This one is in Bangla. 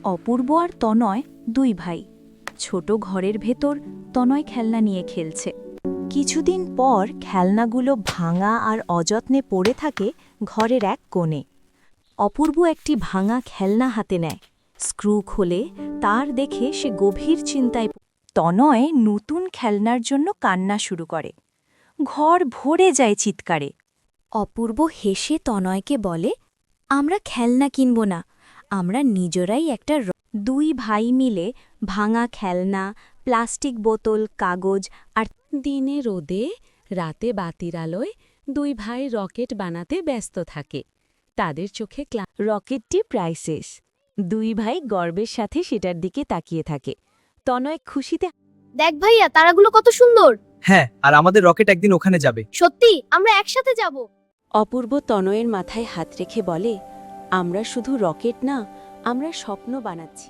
অপূর্ব আর তনয় দুই ভাই। ছোট ঘরের ভেতর তনয় খেলনা নিয়ে খেলছে। কিছুদিন পর খেলনাগুলো ভাঙা আর অযত্নে পড়ে থাকে ঘরের এক কোণে। অপূর্ব একটি ভাঙা খেলনা হাতে নেয়। স্ক্রু খোলে, তার দেখে সে গভীর চিন্তায়। তনয় নতুন খেলনার জন্য কান্না শুরু করে। ঘর ভরে যায় চিৎকারে। অপূর্ব হেসে তনয়কে বলে, আমরা খেলনা কিনব না, আমরা নিজেরাই একটা দুই ভাই মিলে ভাঙা খেলনা, প্লাস্টিক বোতল, কাগজ আর দিনে রোদে, রাতে বাতির আলোয় দুই ভাই রকেট বানাতে ব্যস্ত থাকে। তাদের চোখে রকেটটি প্রায় শেষ। দুই ভাই গর্বের সাথে সেটার দিকে তাকিয়ে থাকে। তনয় খুশিতে, দেখ ভাইয়া, তারাগুলো কত সুন্দর। হ্যাঁ, আর আমাদের রকেট একদিন ওখানে যাবে। সত্যি, আমরা একসাথে যাব। অপূর্ব তনয়ের মাথায় হাত রেখে বলে, আমরা শুধু রকেট না, আমরা স্বপ্ন বানাচ্ছি।